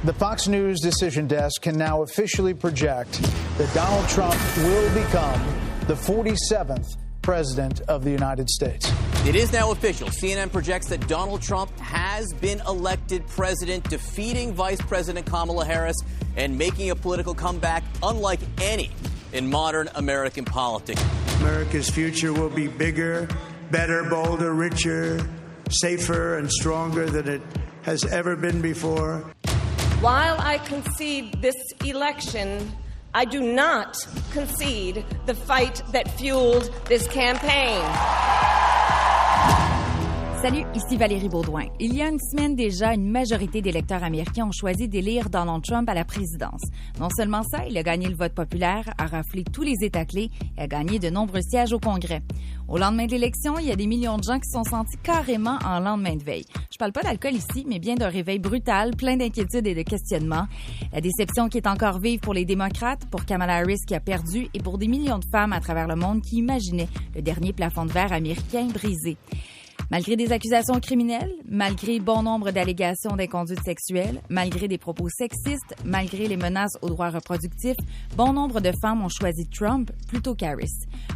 The Fox News decision desk can now officially project that Donald Trump will become the 47th President of the United States. It is now official. CNN projects that Donald Trump has been elected president, defeating Vice President Kamala Harris and making a political comeback unlike any in modern American politics. America's future will be bigger, better, bolder, richer, safer, and stronger than it has ever been before. While I concede this election, I do not concede the fight that fueled this campaign. Salut, ici Valérie Baudouin. Il y a une semaine déjà, une majorité d'électeurs américains ont choisi d'élire Donald Trump à la présidence. Non seulement ça, il a gagné le vote populaire, a raflé tous les États clés et a gagné de nombreux sièges au Congrès. Au lendemain de l'élection, il y a des millions de gens qui se sont sentis carrément en lendemain de veille. Je parle pas d'alcool ici, mais bien d'un réveil brutal, plein d'inquiétudes et de questionnements. La déception qui est encore vive pour les démocrates, pour Kamala Harris qui a perdu et pour des millions de femmes à travers le monde qui imaginaient le dernier plafond de verre américain brisé. Malgré des accusations criminelles, malgré bon nombre d'allégations d'inconduite sexuelle, malgré des propos sexistes, malgré les menaces aux droits reproductifs, bon nombre de femmes ont choisi Trump plutôt qu'Harris.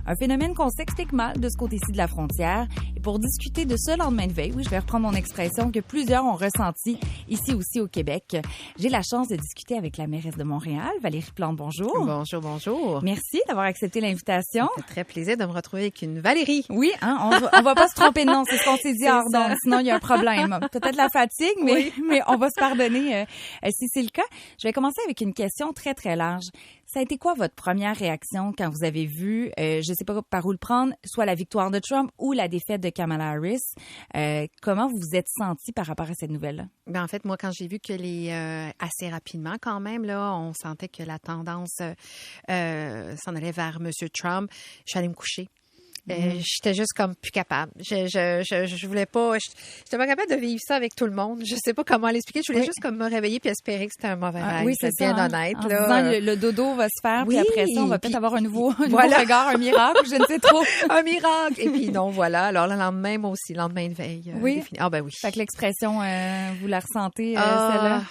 Un phénomène qu'on s'explique mal de ce côté-ci de la frontière. Et pour discuter de ce lendemain de veille, oui, je vais reprendre mon expression que plusieurs ont ressenti ici aussi au Québec, j'ai la chance de discuter avec la mairesse de Montréal, Valérie Plante. Bonjour. Bonjour, bonjour. Merci d'avoir accepté l'invitation. Ça fait très plaisir de me retrouver avec une Valérie. Oui, hein, on va pas se tromper de nom, c'est ce qu'on s'est dit hors d'onde, sinon il y a un problème. Peut-être la fatigue, mais, oui. mais on va se pardonner si c'est le cas. Je vais commencer avec une question très, très large. Ça a été quoi votre première réaction quand vous avez vu, je sais pas par où le prendre, soit la victoire de Trump ou la défaite de Kamala Harris? Comment vous vous êtes senti par rapport à cette nouvelle-là? Ben, en fait, moi, quand j'ai vu que assez rapidement quand même, là, on sentait que la tendance s'en allait vers M. Trump, je suis allée me coucher. J'étais juste comme plus capable. Je voulais pas... J'étais pas capable de vivre ça avec tout le monde. Je sais pas comment l'expliquer. Je voulais juste comme me réveiller puis espérer que c'était un mauvais rêve. Oui, c'est bien ça, honnête. En là. disant, le dodo va se faire, oui, puis après ça, on va peut-être avoir un nouveau voilà. regard, un miracle, je ne sais trop. Un miracle! Et puis non, voilà. Alors le lendemain, moi aussi, le lendemain de veille. Oui? Ah ben oui. Fait que l'expression, vous la ressentez, celle-là?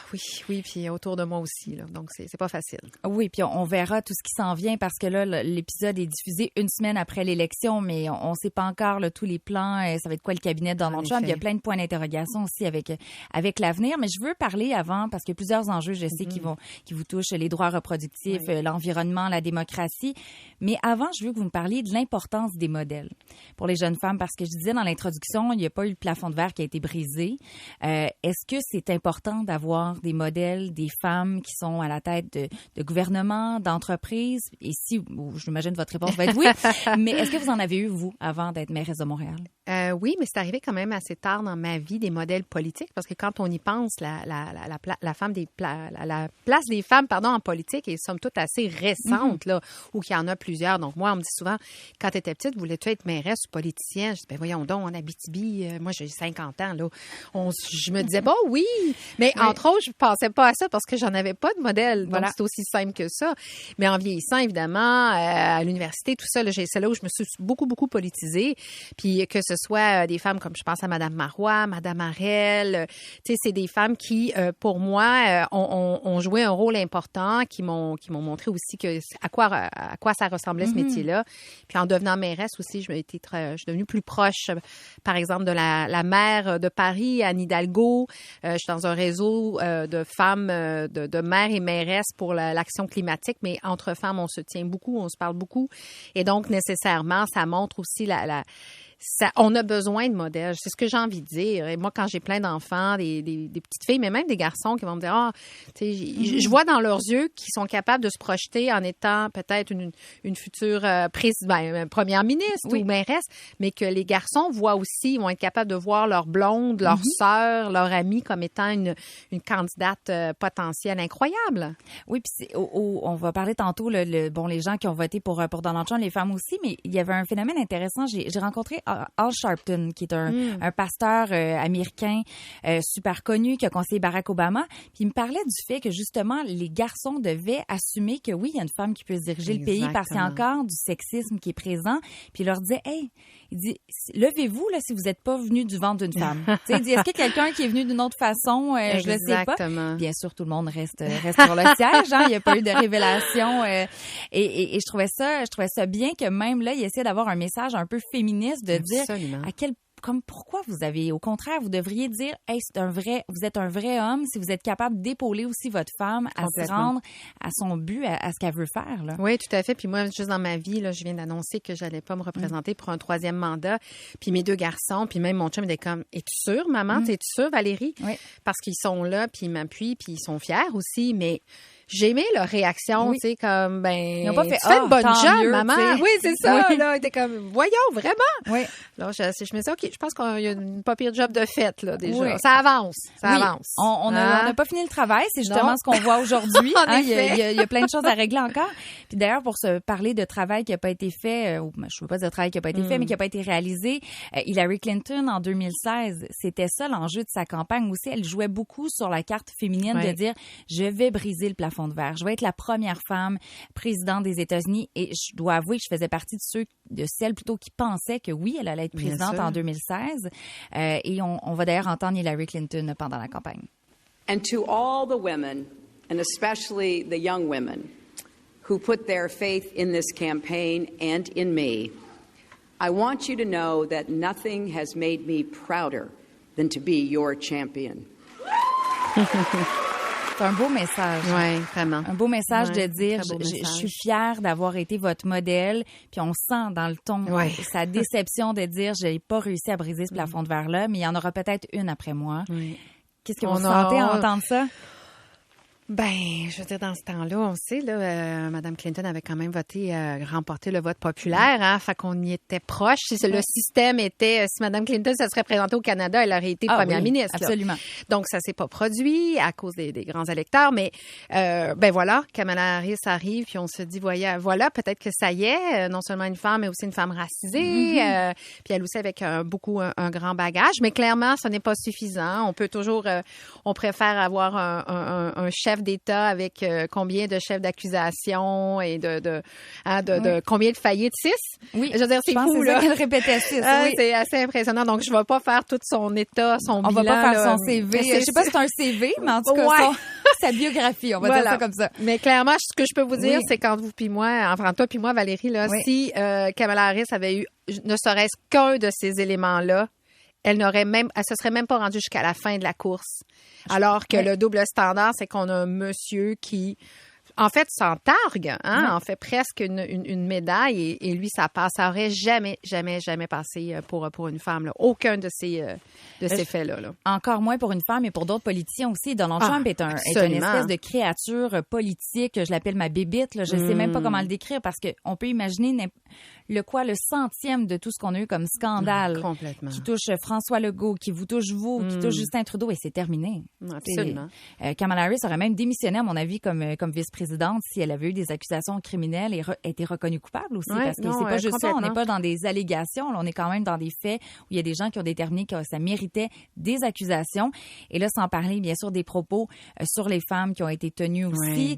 Oui, puis autour de moi aussi. Là. Donc, c'est pas facile. Oui, puis on verra tout ce qui s'en vient parce que là, l'épisode est diffusé une semaine après l'élection, mais on sait pas encore là, tous les plans. Ça va être quoi le cabinet de Donald Trump? Il y a plein de points d'interrogation aussi avec l'avenir. Mais je veux parler avant, parce qu'il y a plusieurs enjeux, je sais, qui vous touchent, les droits reproductifs, l'environnement, la démocratie. Mais avant, je veux que vous me parliez de l'importance des modèles pour les jeunes femmes, parce que je disais dans l'introduction, il n'y a pas eu le plafond de verre qui a été brisé. Est-ce que c'est important d'avoir des modèles, des femmes qui sont à la tête de gouvernements, d'entreprises? Et si, j'imagine votre réponse va être oui, mais est-ce que vous en avez eu, vous, avant d'être mairesse de Montréal? Oui, mais c'est arrivé quand même assez tard dans ma vie, des modèles politiques, parce que quand on y pense, la place des femmes en politique est somme toute assez récente, là, ou qu'il y en a plusieurs. Donc moi, on me dit souvent, quand tu étais petite, voulais-tu être mairesse ou politicienne? Je dis, ben voyons donc, en Abitibi, moi j'ai 50 ans, là. Je me disais, bon, oui, mais entre autres, je pensais pas à ça parce que j'en avais pas de modèle. Donc c'est aussi simple que ça. Mais en vieillissant, évidemment, à l'université, tout ça, là, c'est là où je me suis beaucoup politisée. Puis que ce soit des femmes comme je pense à Madame Marois, Madame Harel, tu sais, c'est des femmes qui, pour moi, ont joué un rôle important, qui m'ont montré aussi que à quoi ça ressemblait ce métier-là. Puis en devenant mairesse aussi, je suis devenue plus proche, par exemple, de la maire de Paris, Anne Hidalgo. Je suis dans un réseau de femmes, de maires et mairesses pour l'action climatique, mais entre femmes, on se tient beaucoup, on se parle beaucoup. Et donc, nécessairement, ça montre aussi on a besoin de modèles. C'est ce que j'ai envie de dire. Et moi, quand j'ai plein d'enfants, des petites filles, mais même des garçons qui vont me dire, je vois dans leurs yeux qu'ils sont capables de se projeter en étant peut-être une future première ministre ou mairesse, mais que les garçons vont être capables de voir leur blonde, leur sœur, leur amie comme étant une candidate potentielle incroyable. Oui, puis on va parler tantôt, les gens qui ont voté pour Donald Trump, les femmes aussi, mais il y avait un phénomène intéressant. J'ai rencontré Al Sharpton, qui est un pasteur américain super connu, qui a conseillé Barack Obama. Puis il me parlait du fait que justement, les garçons devaient assumer que oui, il y a une femme qui peut diriger le pays parce qu'il y a encore du sexisme qui est présent. Puis il leur disait, hey, Il dit, levez-vous là si vous n'êtes pas venu du ventre d'une femme. Il dit, est-ce qu'il y a quelqu'un qui est venu d'une autre façon? Je le sais pas. Bien sûr, tout le monde reste sur le siège. Hein? Il n'y a pas eu de révélation. Et je trouvais ça bien que même là, il essaie d'avoir un message un peu féministe de Absolument. dire pourquoi vous avez, au contraire, vous devriez dire, hey, vous êtes un vrai homme si vous êtes capable d'épauler aussi votre femme à se rendre à son but, à ce qu'elle veut faire, là. Oui, tout à fait. Puis moi, juste dans ma vie, là, je viens d'annoncer que j'allais pas me représenter pour un 3e mandat. Puis mes 2 garçons, puis même mon chum, il était comme, es-tu sûre, maman? Es-tu sûre, Valérie? Oui. Parce qu'ils sont là, puis ils m'appuient, puis ils sont fiers aussi, mais j'ai aimé leur réaction, tu sais, comme, ils n'ont pas fait, tu fais une bonne job, mieux, maman. T'sais. Oui, c'est ça, là. Ils étaient comme, voyons, vraiment. Oui. Alors, je me disais, OK, je pense qu'il y a une pas pire job de fête, là, déjà. Oui. Ça avance, avance. On n'a pas fini le travail, c'est justement ce qu'on voit aujourd'hui. En Il y a plein de choses à régler encore. Puis d'ailleurs, pour se parler de travail qui n'a pas été fait, je ne veux pas dire travail qui n'a pas été fait, mais qui n'a pas été réalisé, Hillary Clinton, en 2016, c'était ça l'enjeu de sa campagne aussi. Elle jouait beaucoup sur la carte féminine de dire, je vais briser le plafond de verre. Je vais être la première femme présidente des États-Unis. Et je dois avouer que je faisais partie de celles plutôt qui pensaient que oui, elle allait être présidente en 2016. Et on va d'ailleurs entendre Hillary Clinton pendant la campagne. And to all the women, and especially the young women, who put their faith in this campaign and in me, I want you to know that nothing has made me prouder than to be your champion. C'est un beau message. Oui, vraiment. Un beau message de dire, je suis fière d'avoir été votre modèle. Puis on sent dans le ton sa déception de dire, j'ai pas réussi à briser ce plafond de verre-là, mais il y en aura peut-être une après moi. Oui. Qu'est-ce que vous sentez à entendre ça? Ben, je veux dire, dans ce temps-là, on sait, là, Mme Clinton avait quand même remporté le vote populaire, hein, fait qu'on y était proche. Si le système était, si Mme Clinton se serait présentée au Canada, elle aurait été première ministre. Absolument. Là. Donc, ça s'est pas produit à cause des grands électeurs, mais, ben voilà, Kamala Harris arrive, puis on se dit, voilà, peut-être que ça y est, non seulement une femme, mais aussi une femme racisée, puis elle aussi avec un grand bagage, mais clairement, ce n'est pas suffisant. On peut toujours, on préfère avoir un chef d'État avec combien de chefs d'accusation et de combien de faillites? 6? Oui. Je veux dire, c'est fou, là. Qu'elle répétait 6. Oui. C'est assez impressionnant. Donc, je ne vais pas faire tout son état, son bilan. On va pas faire son CV. Je ne sais pas si c'est un CV, mais en tout cas, sa biographie, on va dire ça comme ça. Mais clairement, ce que je peux vous dire, c'est quand vous puis moi, enfin toi puis moi, Valérie, là, si Kamala Harris avait eu ne serait-ce qu'un de ces éléments-là, elle se serait même pas rendue jusqu'à la fin de la course. Alors que le double standard, c'est qu'on a un monsieur qui, en fait, s'en targue, en fait presque une médaille et lui, ça aurait jamais passé pour une femme, là. Aucun de ces faits-là, là. Encore moins pour une femme et pour d'autres politiciens aussi. Donald Trump est une espèce de créature politique. Je l'appelle ma bébite, là. Je sais même pas comment le décrire parce qu'on peut imaginer le 100e de tout ce qu'on a eu comme scandale qui touche François Legault, qui vous touche vous, qui touche Justin Trudeau, et c'est terminé. Absolument. Kamala Harris aurait même démissionné, à mon avis, comme vice-présidente si elle avait eu des accusations criminelles et été reconnue coupable aussi. Parce que c'est pas juste ça, on n'est pas dans des allégations, là, on est quand même dans des faits où il y a des gens qui ont déterminé que ça méritait des accusations. Et là, sans parler, bien sûr, des propos sur les femmes qui ont été tenus aussi.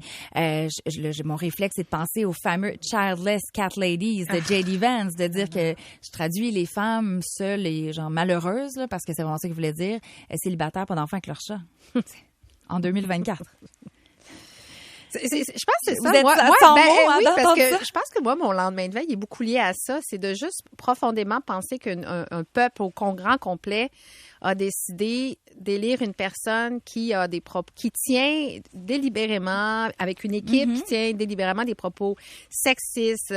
Mon réflexe, c'est de penser aux fameux « childless cat ladies » de J.D. Vance, de dire que je traduis les femmes seules et genre malheureuses, là, parce que c'est vraiment ça qu'il voulait dire, célibataires, pas d'enfants avec leur chat. En 2024. Je pense que c'est ça. Vous êtes oui, parce que je pense que moi, mon lendemain de veille est beaucoup lié à ça. C'est de juste profondément penser qu'un peuple au grand complet a décidé d'élire une personne qui a des propos, qui tient délibérément, avec une équipe qui tient délibérément des propos sexistes,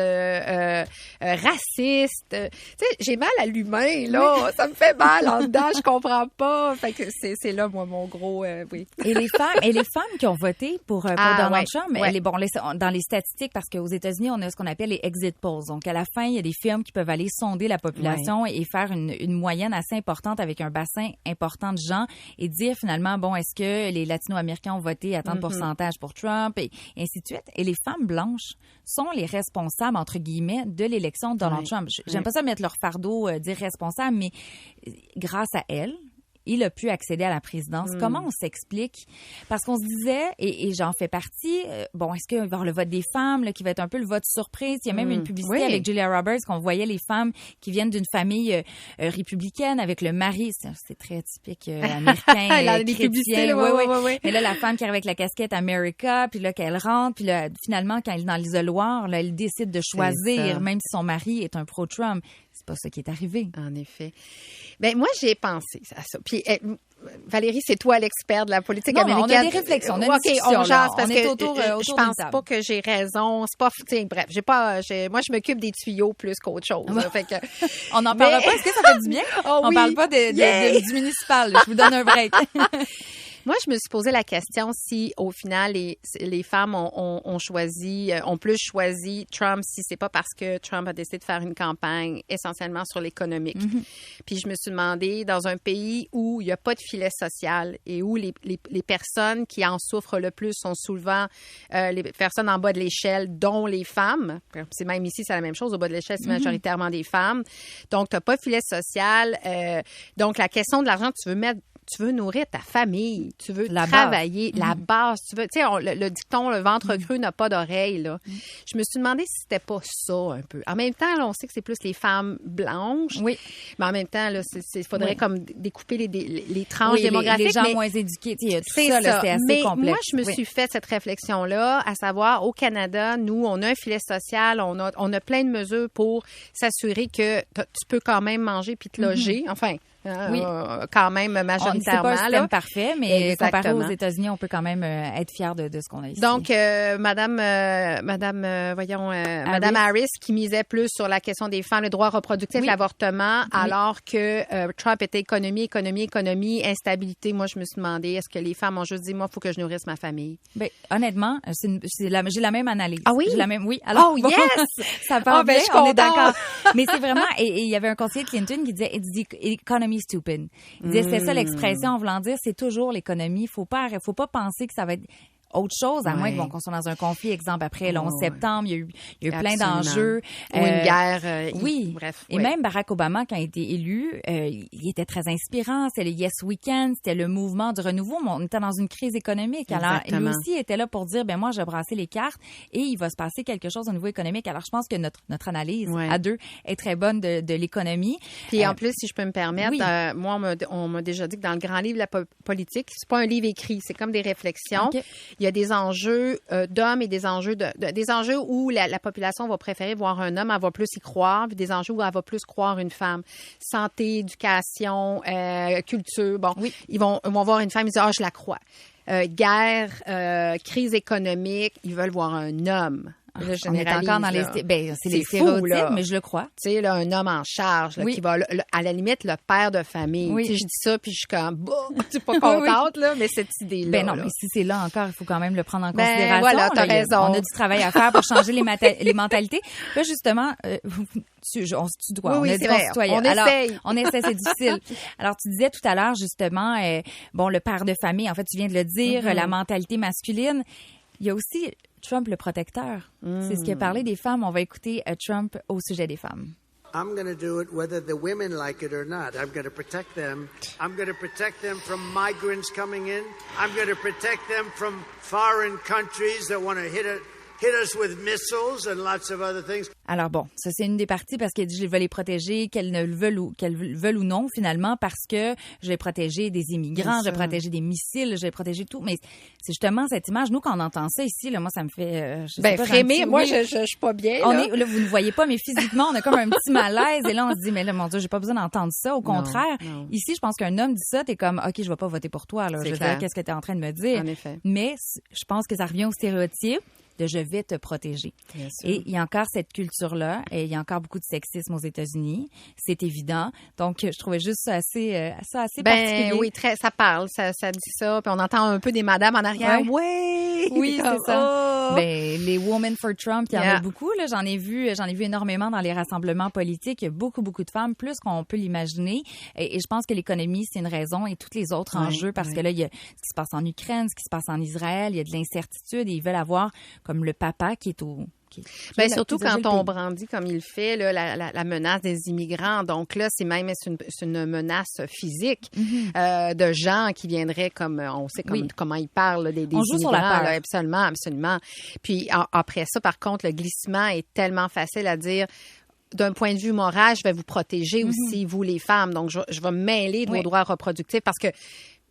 racistes. Tu sais, j'ai mal à l'humain, là. Ça me fait mal en dedans, je comprends pas. Fait que c'est là, moi, mon gros, oui. Et les femmes qui ont voté pour Donald Trump, dans les statistiques, parce qu'aux États-Unis, on a ce qu'on appelle les exit polls. Donc, à la fin, il y a des firmes qui peuvent aller sonder la population et faire une moyenne assez importante avec un bassin important de gens et dire finalement, bon, est-ce que les Latino-Américains ont voté à tant de pourcentage pour Trump et ainsi de suite. Et les femmes blanches sont les responsables, entre guillemets, de l'élection de Donald Trump. J'aime pas ça mettre leur fardeau, dire responsable, mais grâce à elles, il a pu accéder à la présidence. Comment on s'explique? Parce qu'on se disait, et j'en fais partie, est-ce qu'il va y avoir le vote des femmes, là, qui va être un peu le vote surprise? Il y a même une publicité avec Julia Roberts qu'on voyait les femmes qui viennent d'une famille républicaine avec le mari. C'est très typique américain, les chrétien. publicités, Oui. Mais là, la femme qui arrive avec la casquette America, puis là, qu'elle rentre, puis là, finalement, quand elle est dans l'isoloir, là, elle décide de choisir, même si son mari est un pro-Trump. C'est pas ça qui est arrivé. En effet. Ben moi, j'ai pensé à ça. Puis, Valérie, c'est toi l'expert de la politique américaine. On a des réflexions, on a une discussion. On jase parce on est que autour je pense pas que j'ai raison. C'est pas, bref, moi, je m'occupe des tuyaux plus qu'autre chose. Fait que, on n'en parlera pas. Est-ce que ça fait du bien? On parle pas du municipal. Je vous donne un break. Moi, je me suis posé la question si, au final, les femmes ont plus choisi Trump si c'est pas parce que Trump a décidé de faire une campagne essentiellement sur l'économique. Puis je me suis demandé, dans un pays où il n'y a pas de filet social et où les personnes qui en souffrent le plus sont souvent les personnes en bas de l'échelle, dont les femmes. C'est même ici, c'est la même chose. Au bas de l'échelle, c'est majoritairement des femmes. Donc, tu n'as pas de filet social. Donc, la question de l'argent que tu veux nourrir ta famille, tu veux travailler, la base, tu veux, tu sais, le dicton, le ventre creux n'a pas d'oreille, là. Je me suis demandé si c'était pas ça, un peu. En même temps, là, on sait que c'est plus les femmes blanches. Oui. Mais en même temps, là, il faudrait comme découper les tranches démographiques. Les gens moins éduqués, tu sais, tout ça, là, c'est assez complexe. Moi, je me suis fait cette réflexion-là, à savoir, au Canada, nous, on a un filet social, on a plein de mesures pour s'assurer que tu peux quand même manger puis te loger. Enfin, quand même majoritairement. C'est pas un système parfait, mais exactement. Comparé aux États-Unis, on peut quand même être fier de ce qu'on a ici. Donc, Madame Harris, qui misait plus sur la question des femmes, le droit reproductif, l'avortement, alors que Trump était économie, instabilité. Moi, je me suis demandé, est-ce que les femmes ont juste dit, moi, il faut que je nourrisse ma famille? Ben, honnêtement, j'ai la même analyse. Ah oui? J'ai la même, oui. Alors, yes! Ça part bien, on est d'accord. Mais c'est vraiment, et il y avait un conseiller de Clinton qui disait, it's the economy stupid. Il disait, c'est ça l'expression en voulant dire, c'est toujours l'économie. Faut pas penser que ça va être autre chose, à moins qu'on soit dans un conflit, exemple, après le 11 septembre, il y a eu plein d'enjeux. Ou une guerre. Bref. Et même Barack Obama, quand il a été élu, il était très inspirant. C'était le Yes Weekend, c'était le mouvement du renouveau. Mais on était dans une crise économique. Alors, lui aussi était là pour dire, moi, je vais brasser les cartes et il va se passer quelque chose au niveau économique. Alors, je pense que notre analyse à deux est très bonne de l'économie. Puis en plus, si je peux me permettre, moi, on m'a déjà dit que dans le grand livre de la politique, c'est pas un livre écrit, c'est comme des réflexions. Okay. Il y a des enjeux d'hommes et des enjeux des enjeux où la population va préférer voir un homme, elle va plus y croire, puis des enjeux où elle va plus croire une femme. Santé, éducation, culture. Bon, ils vont voir une femme, ils disent je la crois. Guerre, crise économique, ils veulent voir un homme. Là, on est encore dans les c'est les stéréotypes, mais je le crois. Tu sais, là, un homme en charge qui va, à la limite, le père de famille. Tu sais, je dis ça, puis je suis comme, je suis pas contente, là, mais cette idée-là. Non, mais si c'est là encore, il faut quand même le prendre en considération. Voilà, t'as raison. On a du travail à faire pour changer les mentalités. Là, justement, on se tutoie. Oui, c'est vrai. On essaie, c'est difficile. Alors, tu disais tout à l'heure, justement, le père de famille, en fait, tu viens de le dire, la mentalité masculine. Il y a aussi Trump le protecteur. C'est ce qui a parlé des femmes. On va écouter Trump au sujet des femmes. I'm going to do it whether the women like it or not. I'm going to protect them. I'm going to protect them from migrants coming in. I'm going to protect them from foreign countries that want to hit us with missiles and lots of other things. Alors bon, ça c'est une des parties parce qu'elle dit je vais les protéger, qu'elles veulent ou non finalement parce que je vais protéger des immigrants, je vais protéger des missiles, je vais protéger tout. Mais c'est justement cette image, nous quand on entend ça ici, là, moi ça me fait frémir. Moi je suis pas bien. Là, vous ne voyez pas, mais physiquement on a comme un petit malaise et là on se dit mais là mon Dieu j'ai pas besoin d'entendre ça. Au contraire, ici je pense qu'un homme dit ça, t'es comme ok je vais pas voter pour toi là. Je veux dire qu'est-ce que t'es en train de me dire. En effet. Mais je pense que ça revient au stéréotype de je vais te protéger. Et il y a encore cette culture-là, et il y a encore beaucoup de sexisme aux États-Unis, c'est évident. Donc, je trouvais juste ça assez particulier. Oui, ça parle, ça dit ça, puis on entend un peu des madames en arrière. Oui, c'est ça. Les Women for Trump, il y en a beaucoup. Là, j'en ai vu énormément dans les rassemblements politiques. Il y a beaucoup, beaucoup de femmes, plus qu'on peut l'imaginer. Et je pense que l'économie, c'est une raison, et tous les autres enjeux, parce que là, il y a ce qui se passe en Ukraine, ce qui se passe en Israël, il y a de l'incertitude, et ils veulent avoir comme le papa qui est OK. Bien, surtout quand on brandit comme il fait là, la menace des immigrants. Donc là, c'est une menace physique de gens qui viendraient comme on sait comment ils parlent des on joue immigrants. Sur la peur. Là, absolument. Puis après ça, par contre, le glissement est tellement facile à dire. D'un point de vue moral, je vais vous protéger aussi, vous les femmes. Donc, je vais me mêler de vos droits reproductifs parce que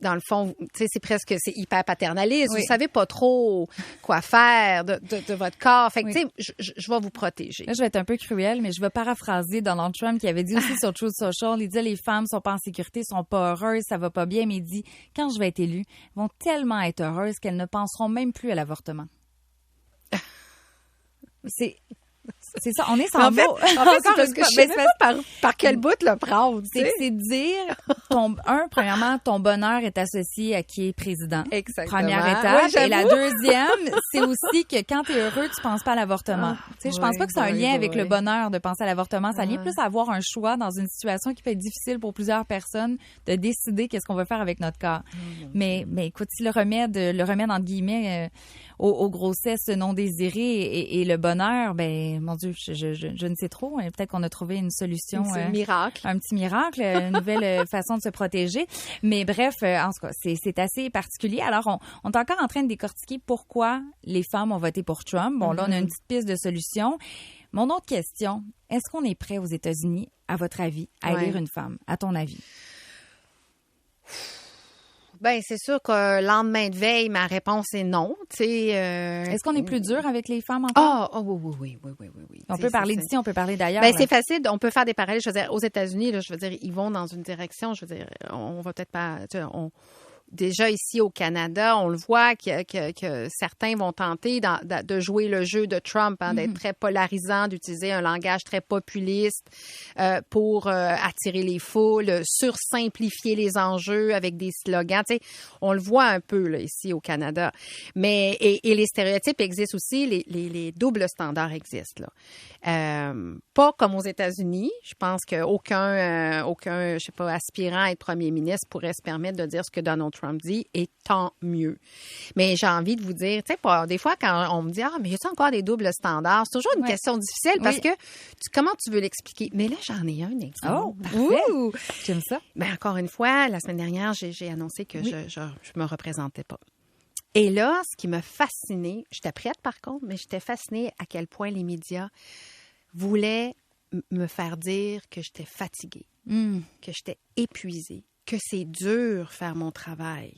dans le fond, tu sais, c'est hyper paternaliste. Vous savez pas trop quoi faire de votre corps. Fait que, tu sais, je vais vous protéger. Là, je vais être un peu cruelle, mais je vais paraphraser Donald Trump qui avait dit aussi sur Truth Social, il disait les femmes sont pas en sécurité, sont pas heureuses, ça va pas bien, mais il dit quand je vais être élu, elles vont tellement être heureuses qu'elles ne penseront même plus à l'avortement. C'est ça, on est sans mots. En fait, je sais pas par quel bout le prendre. C'est dire, premièrement, ton bonheur est associé à qui est président. Exactement. Première étape. Et la deuxième, c'est aussi que quand tu es heureux, tu penses pas à l'avortement. Je pense pas que c'est un lien avec le bonheur de penser à l'avortement. Ça a lien plus à avoir un choix dans une situation qui peut être difficile pour plusieurs personnes de décider qu'est-ce qu'on veut faire avec notre corps. Mais écoute, si le remède entre guillemets aux grossesses non désirées et le bonheur, ben mon Dieu, je ne sais trop. Peut-être qu'on a trouvé une solution. Un petit miracle, une nouvelle façon de se protéger. Mais bref, en tout cas, c'est assez particulier. Alors, on est encore en train de décortiquer pourquoi les femmes ont voté pour Trump. Bon, là, on a une petite piste de solution. Mon autre question, est-ce qu'on est prêt aux États-Unis, à votre avis, à élire une femme, à ton avis? Ben c'est sûr que lendemain de veille, ma réponse est non. Est-ce qu'on est plus dur avec les femmes encore? Oui. On peut parler d'ici, on peut parler d'ailleurs. Ben c'est facile. On peut faire des parallèles. Je veux dire, aux États-Unis, là, je veux dire, ils vont dans une direction. Je veux dire, on va peut-être pas. Déjà ici au Canada, on le voit que certains vont tenter de jouer le jeu de Trump, d'être très polarisant, d'utiliser un langage très populiste pour attirer les foules, sursimplifier les enjeux avec des slogans. Tu sais, on le voit un peu là, ici au Canada. Mais et les stéréotypes existent aussi, les doubles standards existent là. Pas comme aux États-Unis. Je pense qu'aucun je sais pas, aspirant à être premier ministre pourrait se permettre de dire ce que Donald Trump dit, et tant mieux. Mais j'ai envie de vous dire, tu sais, des fois, quand on me dit, mais y a-t-il encore des doubles standards? C'est toujours une question difficile parce que comment tu veux l'expliquer? Mais là, j'en ai un exemple. Oh, j'aime ça. Ben, encore une fois, la semaine dernière, j'ai annoncé que je me représentais pas. Et là, ce qui m'a fascinée, j'étais prête par contre, mais j'étais fascinée à quel point les médias voulaient me faire dire que j'étais fatiguée, que j'étais épuisée, que c'est dur faire mon travail.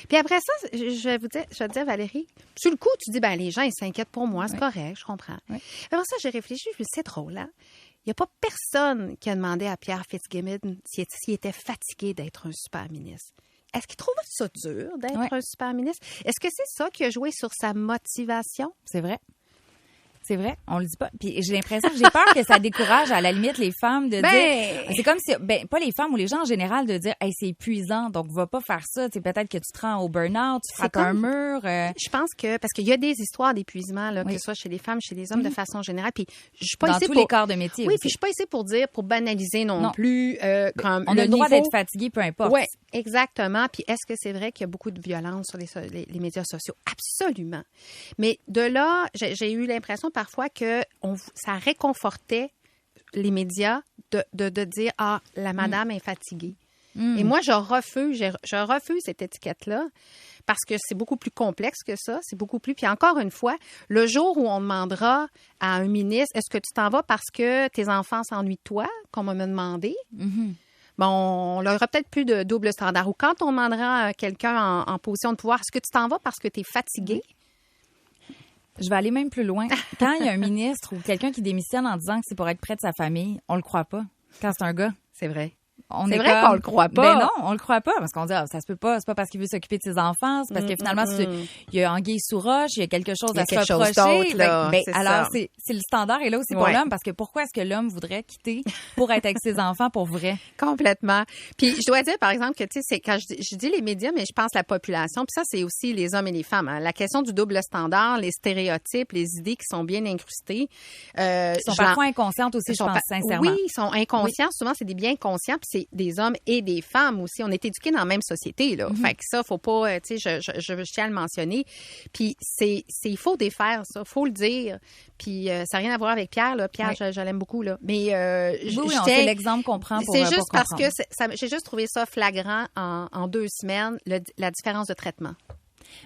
Puis après ça, je vais te dire, Valérie, sur le coup, tu dis, les gens, ils s'inquiètent pour moi, c'est correct, je comprends. Oui. Après ça, j'ai réfléchi, je me suis dit, c'est drôle, hein? Il n'y a pas personne qui a demandé à Pierre Fitzgibbon s'il était fatigué d'être un super ministre. Est-ce qu'il trouve ça dur d'être un super ministre? Est-ce que c'est ça qui a joué sur sa motivation? C'est vrai. C'est vrai, on le dit pas. Puis j'ai l'impression que j'ai peur que ça décourage à la limite les femmes de dire. C'est comme si, pas les femmes ou les gens en général de dire, hey, c'est épuisant, donc va pas faire ça. C'est peut-être que tu te rends au burn-out, tu frappes un mur. Je pense que parce qu'il y a des histoires d'épuisement là, que ce soit chez les femmes, chez les hommes de façon générale. Puis je suis pas dans ici tous pour les corps de métier. Oui, aussi. puis je suis pas ici pour banaliser non plus. Comme on a le droit d'être fatigué, peu importe. Oui, exactement. Puis est-ce que c'est vrai qu'il y a beaucoup de violence sur les médias sociaux? Absolument. Mais de là, j'ai eu l'impression parfois que ça réconfortait les médias de dire « Ah, la madame est fatiguée ». Et moi, je refuse cette étiquette-là parce que c'est beaucoup plus complexe que ça. C'est beaucoup plus... Puis encore une fois, le jour où on demandera à un ministre « Est-ce que tu t'en vas parce que tes enfants s'ennuient de toi? » qu'on m'a demandé. Bon, on n'aura peut-être plus de double standard. Ou quand on demandera à quelqu'un en position de pouvoir « Est-ce que tu t'en vas parce que tu es fatigué? » Je vais aller même plus loin. Quand il y a un ministre ou quelqu'un qui démissionne en disant que c'est pour être près de sa famille, on le croit pas. Quand c'est un gars. C'est vrai. C'est vrai qu'on le croit pas. Ben non, on le croit pas parce qu'on dit ça se peut pas, c'est pas parce qu'il veut s'occuper de ses enfants, c'est parce que finalement il y a anguille sous roche, il y a quelque chose à se reprocher. Alors c'est le standard est là aussi pour l'homme parce que pourquoi est-ce que l'homme voudrait quitter pour être avec ses enfants pour vrai? Complètement. Puis je dois dire par exemple que tu sais c'est quand je dis les médias mais je pense la population, puis ça c'est aussi les hommes et les femmes. Hein. La question du double standard, les stéréotypes, les idées qui sont bien incrustées, ils sont parfois inconscientes aussi, je pense sincèrement. Oui, ils sont inconscients, souvent c'est des biens conscients puis c'est des hommes et des femmes aussi. On est éduqués dans la même société, là. Fait que ça, faut pas, tu sais, je tiens à le mentionner. Puis il faut défaire ça, faut le dire. Puis ça n'a rien à voir avec Pierre, là. Pierre, je l'aime beaucoup, là. Mais c'est l'exemple qu'on prend pour c'est juste parce comprendre. que j'ai juste trouvé ça flagrant en 2 semaines, la différence de traitement.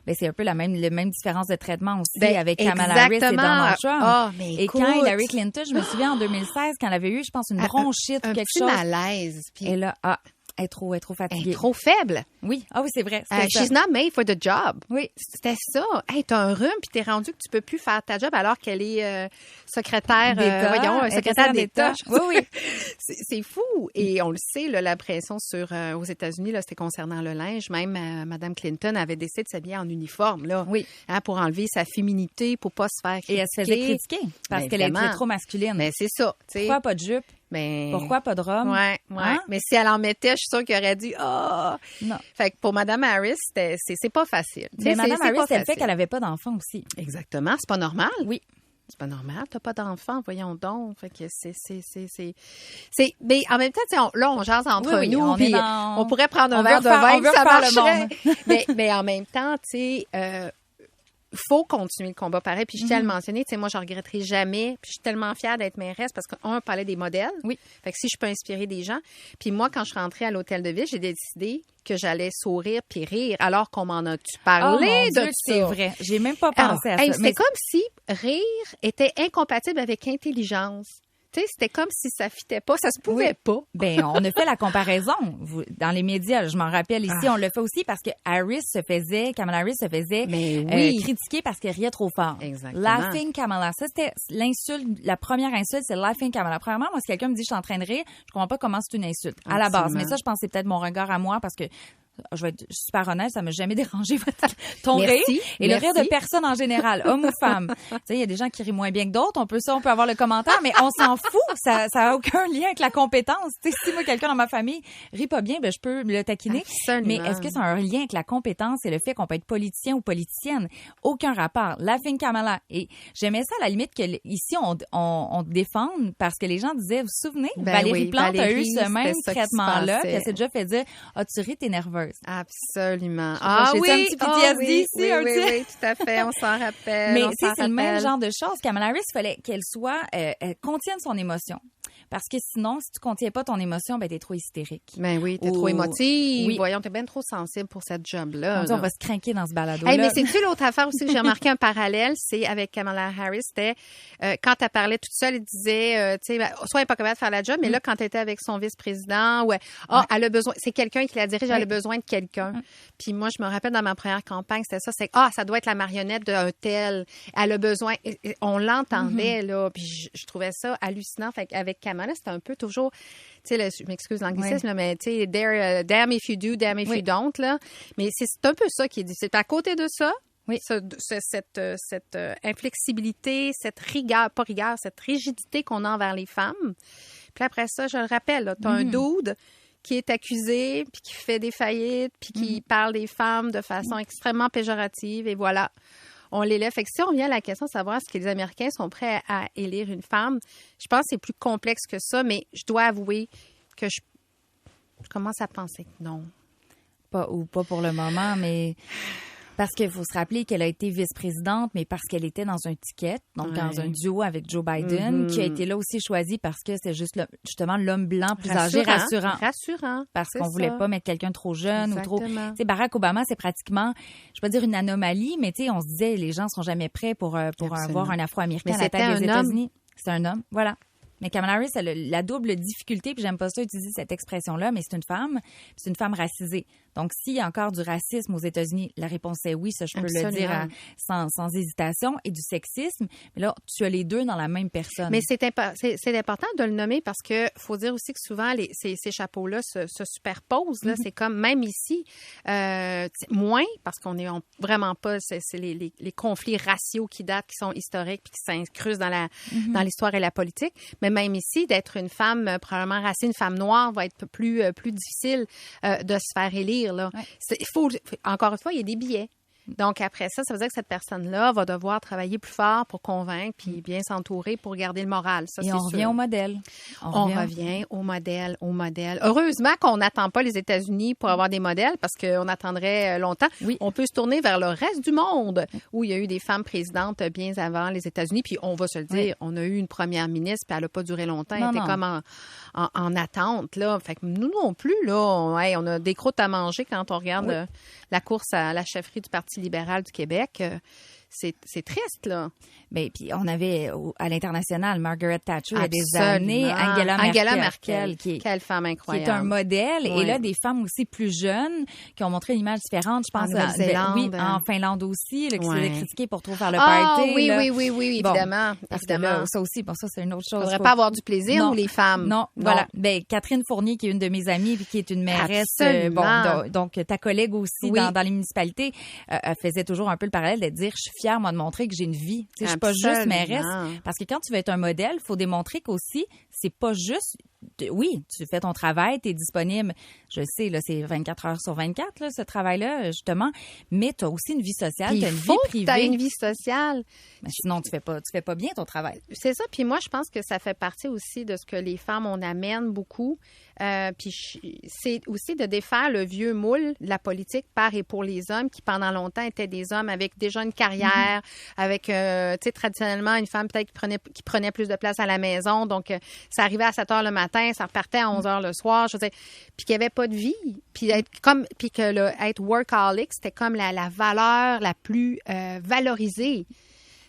Ben, c'est un peu la même différence de traitement aussi Ben, avec Kamala Harris et Donald Trump. Mais et écoute, quand Hillary Clinton, je me souviens en 2016, quand elle avait eu, je pense, une bronchite ou quelque chose. Un petit malaise. Puis Et là, elle est trop fatiguée. elle est trop faible. Oui, oui, c'est vrai. She's not made for the job. Oui. C'était ça. Hey, t'as un rhume puis t'es rendu que tu peux plus faire ta job alors qu'elle est secrétaire d'État. Oui. C'est fou. Et on le sait, là, la pression aux États-Unis, là, c'était concernant le linge. Même Mme Clinton avait décidé de s'habiller en uniforme, là, oui. Pour enlever sa féminité, pour pas se faire critiquer. Et elle se faisait critiquer parce qu'elle était trop masculine. Mais c'est ça. T'sais. Pourquoi pas de jupe? Mais... Pourquoi pas de robe? Ouais. Hein? Mais si elle en mettait, je suis sûre qu'elle aurait dit non. Fait que pour Mme Harris, c'est pas facile. Mais Mme Harris, c'est le fait qu'elle avait pas d'enfant aussi. Exactement. C'est pas normal. Oui. C'est pas normal. T'as pas d'enfant, voyons donc. Fait que mais en même temps, on jase entre nous. On pourrait prendre un verre de vin, ça marcherait. mais en même temps, tu sais. Faut continuer le combat pareil. Puis je tiens à le mentionner, tu sais, moi, je regretterai jamais. Puis je suis tellement fière d'être mairesse parce qu'on parlait des modèles. Oui. Fait que si je peux inspirer des gens. Puis moi, quand je suis rentrée à l'hôtel de ville, j'ai décidé que j'allais sourire puis rire alors qu'on m'en a-tu parlé de ça. C'est vrai. J'ai même pas pensé à ça. C'était comme si rire était incompatible avec intelligence. Tu sais, c'était comme si ça fitait pas, ça se pouvait pas. Ben, on a fait la comparaison dans les médias. Je m'en rappelle ici, on le fait aussi parce que Kamala Harris se faisait critiquer parce qu'elle riait trop fort. Exactement. Laughing Kamala, ça c'était l'insulte, la première insulte, c'est Laughing Kamala. Premièrement, moi, si quelqu'un me dit je suis en train de rire, je comprends pas comment c'est une insulte à la base. Mais ça, je pense que c'est peut-être mon regard à moi parce que je vais être super honnête, ça m'a jamais dérangé ton rire et le rire de personne en général, homme ou femme. Tu sais, il y a des gens qui rient moins bien que d'autres, on peut avoir le commentaire, mais on s'en fout, ça a aucun lien avec la compétence. Tu sais, si moi quelqu'un dans ma famille rit pas bien, ben je peux le taquiner. Absolument. Mais est-ce que ça a un lien avec la compétence et le fait qu'on peut être politicien ou politicienne? Aucun rapport. Laughing Kamala. Et j'aimais ça à la limite que ici on défende parce que les gens disaient, vous vous souvenez, Valérie Plante a eu ce même traitement-là, puis elle s'est déjà fait dire, tu ris, t'es nerveuse. Absolument. J'ai un petit PTSD ici. Oui, tout à fait, on s'en rappelle. Mais c'est le même genre de choses. Kamala Harris, il fallait qu'elle contienne son émotion. Parce que sinon, si tu contiens pas ton émotion, ben t'es trop hystérique. Ben oui, t'es trop émotive. Oui. Voyons, t'es bien trop sensible pour cette job-là. On va se craquer dans ce balado-là. Mais c'est-tu l'autre affaire aussi que j'ai remarqué un parallèle, c'est avec Kamala Harris, c'était quand elle parlait toute seule, elle disait, tu sais, soit elle n'est pas capable de faire la job, mais là, quand elle était avec son vice-président, elle a besoin, c'est quelqu'un qui la dirige, elle a besoin de quelqu'un. Puis moi, je me rappelle dans ma première campagne, c'était ça, c'est ça doit être la marionnette d'un tel. Elle a besoin, on l'entendait, là, puis je trouvais ça hallucinant. Fait qu'avec Kamala, c'était un peu toujours, tu sais, je m'excuse l'anglicisme, là, mais tu sais, damn if you do, damn if you don't, là. Mais c'est un peu ça qui est difficile. Puis à côté de ça, cette inflexibilité, cette rigidité qu'on a envers les femmes. Puis après ça, je le rappelle, tu as un dude qui est accusé, puis qui fait des faillites, puis qui parle des femmes de façon extrêmement péjorative, et voilà. On l'élève. Fait que si on vient à la question de savoir est-ce que les Américains sont prêts à élire une femme, je pense que c'est plus complexe que ça, mais je dois avouer que je commence à penser que non. Pas pour le moment, mais parce qu'il faut se rappeler qu'elle a été vice-présidente, mais parce qu'elle était dans un ticket, donc dans un duo avec Joe Biden, qui a été là aussi choisi parce que c'est juste justement l'homme blanc plus âgé, rassurant. Parce qu'on voulait pas mettre quelqu'un trop jeune ou trop. Tu sais, Barack Obama, c'est pratiquement, je vais pas dire une anomalie, mais tu sais, on se disait les gens seront jamais prêts pour avoir un Afro-Américain à la tête des États-Unis. C'est un homme, voilà. Mais Kamala Harris, elle a la double difficulté, puis j'aime pas ça utiliser cette expression-là, mais c'est une femme racisée. Donc, s'il y a encore du racisme aux États-Unis, la réponse est oui, ça je peux le dire sans hésitation, et du sexisme. Mais là, tu as les deux dans la même personne. Mais c'est important de le nommer parce que faut dire aussi que souvent, ces chapeaux-là se superposent. Là. C'est comme, même ici, moins, parce qu'on est vraiment pas, c'est les conflits raciaux qui datent, qui sont historiques, puis qui s'incrusent dans l'histoire et la politique. Mais même ici, d'être une femme probablement racisée, une femme noire, va être plus difficile de se faire élire. Là. Ouais. Encore une fois, il y a des biais. Donc, après ça veut dire que cette personne-là va devoir travailler plus fort pour convaincre puis bien s'entourer pour garder le moral. Ça, Et on revient au modèle. On revient au modèle. Heureusement qu'on n'attend pas les États-Unis pour avoir des modèles parce qu'on attendrait longtemps. Oui. On peut se tourner vers le reste du monde où il y a eu des femmes présidentes bien avant les États-Unis. Puis on va se le dire, on a eu une première ministre puis elle n'a pas duré longtemps. Elle était comme en attente. Là. Fait que nous non plus, là, on a des croûtes à manger quand on regarde la course à la chefferie du Parti libéral du Québec. C'est triste, là. Bien, puis on avait à l'international Margaret Thatcher il y a des Absolument. années, Angela Merkel quelle femme incroyable. qui est un modèle. Oui. Et là, des femmes aussi plus jeunes qui ont montré une image différente. Je pense Nouvelle-Zélande. en Finlande aussi, là, qui s'est critiquée pour trop faire le Ah, party. oui, là. oui, évidemment. Parce que là, ça aussi, ça, c'est une autre chose. Il ne faudrait pas avoir du plaisir, ou les femmes? Non, voilà. Ben, Catherine Fournier, qui est une de mes amies puis qui est une mairesse. Donc, ta collègue aussi dans les municipalités, elle faisait toujours un peu le parallèle de dire, je suis fière, moi, de montrer que j'ai une vie. Je suis pas juste mairesse. Parce que quand tu veux être un modèle, il faut démontrer qu'aussi, c'est pas juste... Oui, tu fais ton travail, tu es disponible. Je sais, là, c'est 24 heures sur 24, là, ce travail-là, justement. Mais tu as aussi une vie sociale, tu as une vie privée. Tu as une vie sociale. Mais sinon, tu fais pas bien ton travail. C'est ça. Puis moi, je pense que ça fait partie aussi de ce que les femmes, on amène beaucoup. Puis c'est aussi de défaire le vieux moule de la politique par et pour les hommes qui, pendant longtemps, étaient des hommes avec déjà une carrière, avec, tu sais, traditionnellement, une femme peut-être qui prenait plus de place à la maison. Donc, ça arrivait à 7 heures le matin, ça repartait à 11 heures le soir. Je veux dire, puis qu'il n'y avait pas de vie. Puis que être workaholic, c'était comme la valeur la plus valorisée.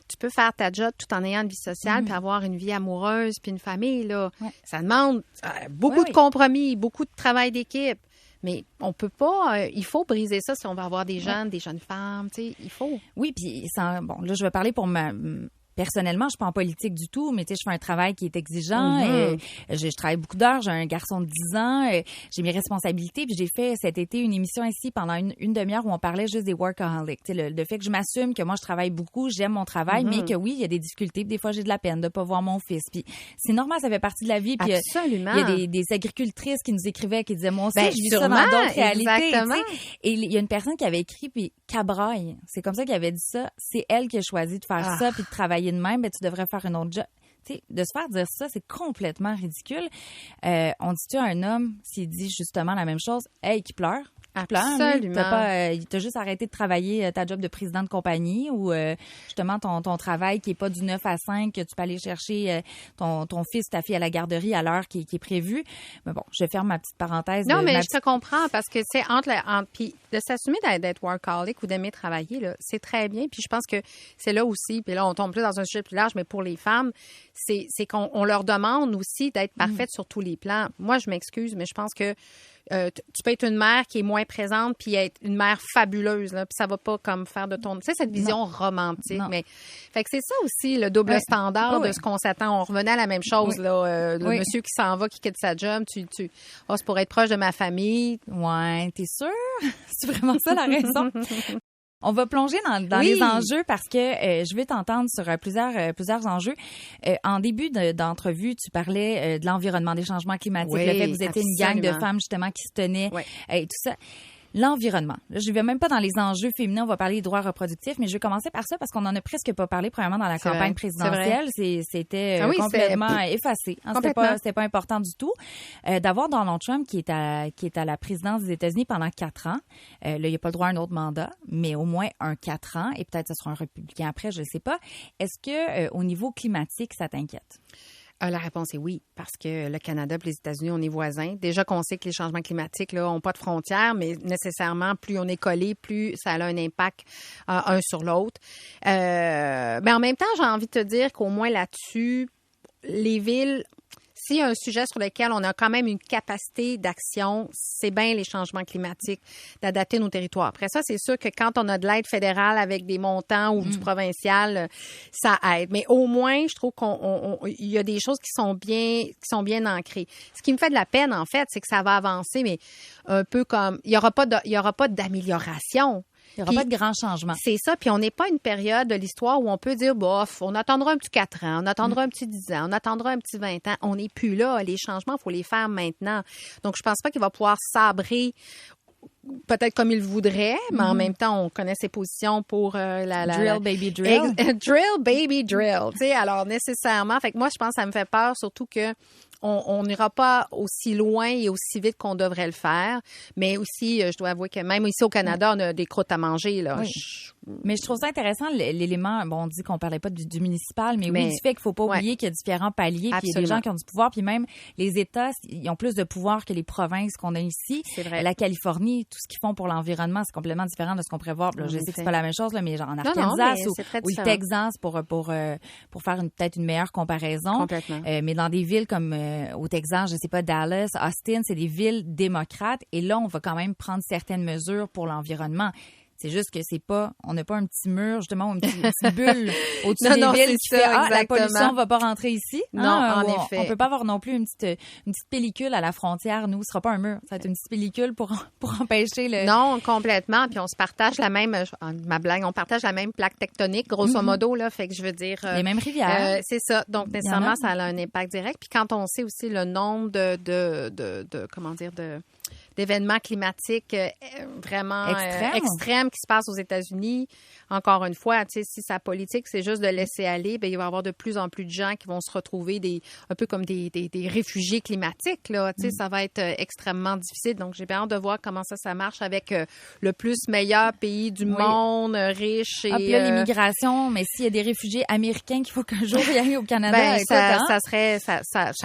Tu peux faire ta job tout en ayant une vie sociale puis avoir une vie amoureuse puis une famille, là. Ouais. Ça demande beaucoup de compromis, beaucoup de travail d'équipe. Mais on peut pas... il faut briser ça si on veut avoir des jeunes femmes, tu sais, il faut. Oui, puis bon, là, je vais parler pour personnellement, je suis pas en politique du tout, mais tu sais, je fais un travail qui est exigeant. Je travaille beaucoup d'heures. J'ai un garçon de 10 ans. J'ai mes responsabilités. Puis j'ai fait cet été une émission ici pendant une demi-heure où on parlait juste des workaholics. Tu sais, le fait que je m'assume que moi, je travaille beaucoup, j'aime mon travail, mais que oui, il y a des difficultés. Puis des fois, j'ai de la peine de pas voir mon fils. Puis c'est normal, ça fait partie de la vie. Puis absolument. Il y a des agricultrices qui nous écrivaient, qui disaient, moi aussi, je vis ça dans d'autres réalités. Exactement. Et il y a une personne qui avait écrit, puis Cabraille, c'est comme ça qu'il avait dit ça. C'est elle qui a choisi de faire ça puis de travailler de même, ben, tu devrais faire un autre job. T'sais, de se faire dire ça, c'est complètement ridicule. On dit-tu à un homme, s'il dit justement la même chose, hey, qui pleure? Absolument. T'as juste arrêté de travailler ta job de président de compagnie ou justement ton travail qui est pas du 9 à 5, que tu peux aller chercher ton fils, ta fille à la garderie à l'heure qui est prévue. Mais bon, je ferme ma petite parenthèse. Non, mais je te comprends parce que c'est puis de s'assumer d'être workaholic ou d'aimer travailler, là, c'est très bien. Puis je pense que c'est là aussi, puis là, on tombe plus dans un sujet plus large, mais pour les femmes, c'est qu'on leur demande aussi d'être parfaite sur tous les plans. Moi, je m'excuse, mais je pense que tu peux être une mère qui est moins présente puis être une mère fabuleuse, là, puis ça va pas comme faire de ton... Tu sais, cette vision romantique. Non. Mais fait que c'est ça aussi, le double standard de ce qu'on s'attend. On revenait à la même chose, là. Le monsieur qui s'en va, qui quitte sa job, c'est pour être proche de ma famille. Ouais, t'es sûre? C'est vraiment ça la raison? On va plonger dans les enjeux parce que je vais t'entendre sur plusieurs enjeux. En début d'entrevue, tu parlais de l'environnement, des changements climatiques, le fait que vous étiez une gang de femmes justement qui se tenaient et tout ça. L'environnement. Là, je ne vais même pas dans les enjeux féminins, on va parler des droits reproductifs, mais je vais commencer par ça parce qu'on en a presque pas parlé, premièrement, dans la campagne présidentielle. C'était complètement effacé. Hein, c'était pas important du tout. D'avoir Donald Trump qui est à la présidence des États-Unis pendant 4 ans. Là, il n'y a pas le droit à un autre mandat, mais au moins 4 ans, et peut-être ce sera un républicain après, je ne sais pas. Est-ce que au niveau climatique, ça t'inquiète? La réponse est oui, parce que le Canada et les États-Unis, on est voisins. Déjà qu'on sait que les changements climatiques n'ont pas de frontières, mais nécessairement, plus on est collé, plus ça a un impact un sur l'autre. Mais en même temps, j'ai envie de te dire qu'au moins là-dessus, les villes... S'il y a un sujet sur lequel on a quand même une capacité d'action, c'est bien les changements climatiques, d'adapter nos territoires. Après ça, c'est sûr que quand on a de l'aide fédérale avec des montants ou du provincial, ça aide. Mais au moins, je trouve qu'il y a des choses qui sont bien ancrées. Ce qui me fait de la peine, en fait, c'est que ça va avancer, mais un peu comme... Il y aura pas d'amélioration. Il n'y aura pas de grands changements. C'est ça. Puis on n'est pas une période de l'histoire où on peut dire, bof, on attendra un petit 4 ans, on attendra un petit 10 ans, on attendra un petit 20 ans. On n'est plus là. Les changements, il faut les faire maintenant. Donc, je pense pas qu'il va pouvoir sabrer peut-être comme il voudrait, mais en même temps, on connaît ses positions pour Drill, baby, drill. Drill, baby, drill. Tu sais, alors nécessairement, fait que moi, je pense que ça me fait peur, surtout que on n'ira pas aussi loin et aussi vite qu'on devrait le faire. Mais aussi, je dois avouer que même ici au Canada, on a des croûtes à manger. Là. Oui. Mais je trouve ça intéressant, l'élément, bon, on dit qu'on parlait pas du municipal, mais oui, du fait qu'il faut pas oublier qu'il y a différents paliers, puis il y a des gens qui ont du pouvoir, puis même les États, ils ont plus de pouvoir que les provinces qu'on a ici. C'est vrai. La Californie, tout ce qu'ils font pour l'environnement, c'est complètement différent de ce qu'on pourrait voir. Là, je sais que c'est pas la même chose, là, mais genre en Arkansas ou le Texas pour faire peut-être une meilleure comparaison. Complètement. Mais dans des villes comme au Texas, je sais pas, Dallas, Austin, c'est des villes démocrates, et là, on va quand même prendre certaines mesures pour l'environnement. C'est juste que on n'a pas un petit mur, justement, une petite bulle au-dessus des villes qui fait la pollution va pas rentrer ici. Non, en effet. On peut pas avoir non plus une petite pellicule à la frontière. Nous, ce sera pas un mur. Ça va être une petite pellicule pour empêcher le... Non, complètement. Puis on se partage la même, ma blague, on partage la même plaque tectonique, grosso modo, là. Fait que je veux dire... les mêmes rivières. C'est ça. Donc, nécessairement, ça a un impact direct. Puis quand on sait aussi le nombre d'événements climatiques vraiment extrêmes qui se passent aux États-Unis. Encore une fois, tu sais, si sa politique, c'est juste de laisser aller, bien, il va y avoir de plus en plus de gens qui vont se retrouver un peu comme des réfugiés climatiques, là. Tu sais, ça va être extrêmement difficile. Donc, j'ai bien hâte de voir comment ça marche avec le plus meilleur pays du monde, riche. Et puis là, l'immigration, mais s'il y a des réfugiés américains qu'il faut qu'un jour y aille au Canada, ça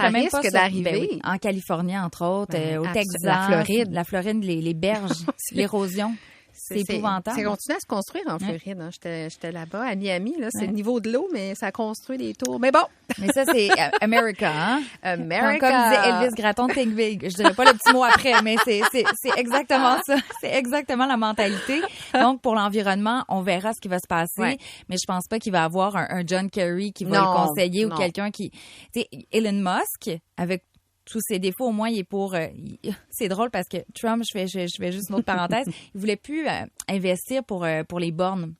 risque d'arriver. Oui. En Californie, entre autres, au Texas. La Floride, les berges, l'érosion. C'est épouvantable. Ça continue à se construire en Floride. Hein. J'étais là-bas, à Miami. Là, c'est le niveau de l'eau, mais ça construit des tours. Mais bon. Mais ça, c'est America, hein? America. Comme disait Elvis Gratton, think big. Je dirais pas le petit mot après, mais c'est exactement ça. C'est exactement la mentalité. Donc, pour l'environnement, on verra ce qui va se passer. Ouais. Mais je pense pas qu'il va y avoir un John Kerry qui va le conseiller ou quelqu'un qui... Tu sais, Elon Musk, avec tous ses défauts, au moins, il est pour... c'est drôle parce que Trump, je fais juste une autre parenthèse, il voulait plus investir pour les bornes.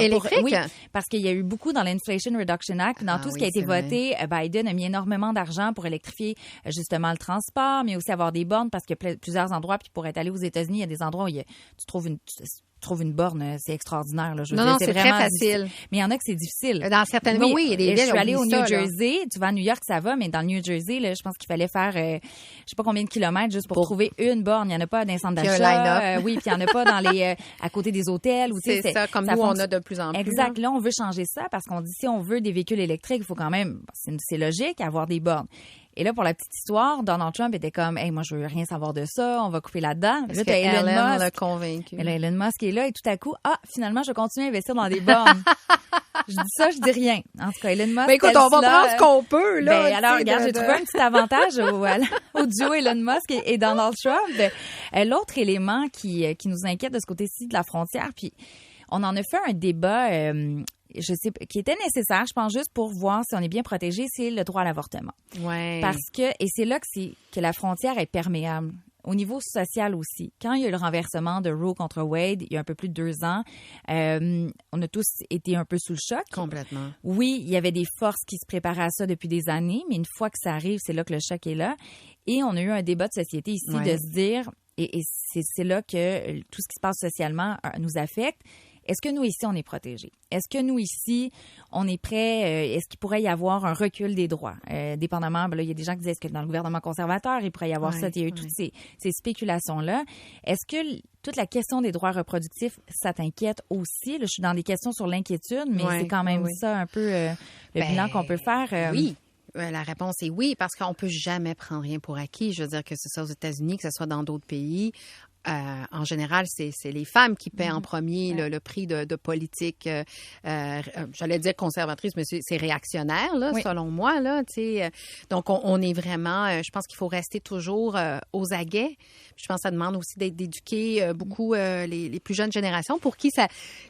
Électrique? Oui, parce qu'il y a eu beaucoup dans l'Inflation Reduction Act. Dans tout ce qui a été voté, Biden a mis énormément d'argent pour électrifier justement le transport, mais aussi avoir des bornes parce qu'il y a plusieurs endroits. Puis pour être allé aux États-Unis, il y a des endroits où tu trouves une borne, c'est extraordinaire. Là. Je veux dire, c'est très facile. Difficile. Mais il y en a que c'est difficile. Dans certaines villes, oui, il y a des villes. Je suis allée au New Jersey. Tu vas à New York, ça va, mais dans le New Jersey, là, je pense qu'il fallait faire, je sais pas combien de kilomètres juste pour trouver une borne. Il n'y en a pas dans les centres d'achat. Oui, puis il n'y en a pas à côt des hôtels. C'est ça, comme nous, on a de plus en plus. Exact. Là, on veut changer ça parce qu'on dit si on veut des véhicules électriques, il faut quand même, c'est logique, avoir des bornes. Et là, pour la petite histoire, Donald Trump était comme, hey, moi, je veux rien savoir de ça, on va couper là-dedans. Là, t'as Elon Musk l'a convaincu. Elon Musk est là et tout à coup, finalement, je vais continuer à investir dans des bornes. Je dis ça, je dis rien. En tout cas, Elon Musk. Mais écoute, on va prendre ce qu'on peut, là. Alors, regarde, j'ai trouvé un petit avantage au duo Elon Musk et Donald Trump. L'autre élément qui nous inquiète de ce côté-ci de la frontière, puis on en a fait un débat, qui était nécessaire, je pense, juste pour voir si on est bien protégé, c'est le droit à l'avortement. Ouais. Parce que, et c'est là que la frontière est perméable. Au niveau social aussi. Quand il y a eu le renversement de Roe contre Wade, il y a un peu plus de 2 ans, on a tous été un peu sous le choc. Complètement. Oui, il y avait des forces qui se préparaient à ça depuis des années, mais une fois que ça arrive, c'est là que le choc est là. Et on a eu un débat de société ici de se dire, et c'est là que tout ce qui se passe socialement nous affecte. Est-ce que nous, ici, on est protégés? Est-ce que nous, ici, on est prêts? Est-ce qu'il pourrait y avoir un recul des droits? Dépendamment, là, il y a des gens qui disent est-ce que dans le gouvernement conservateur, il pourrait y avoir ça? Il y a eu toutes ces spéculations-là. Est-ce que toute la question des droits reproductifs, ça t'inquiète aussi? Là, je suis dans des questions sur l'inquiétude, mais c'est quand même ça un peu le bilan qu'on peut faire. Oui. La réponse est oui, parce qu'on peut jamais prendre rien pour acquis. Je veux dire que ce soit aux États-Unis, que ce soit dans d'autres pays. En général, c'est les femmes qui paient en premier le prix de politique, j'allais dire conservatrice, mais c'est réactionnaire, là, selon moi. Là, donc, on est vraiment, je pense qu'il faut rester toujours aux aguets. Je pense que ça demande aussi d'éduquer beaucoup les plus jeunes générations pour qui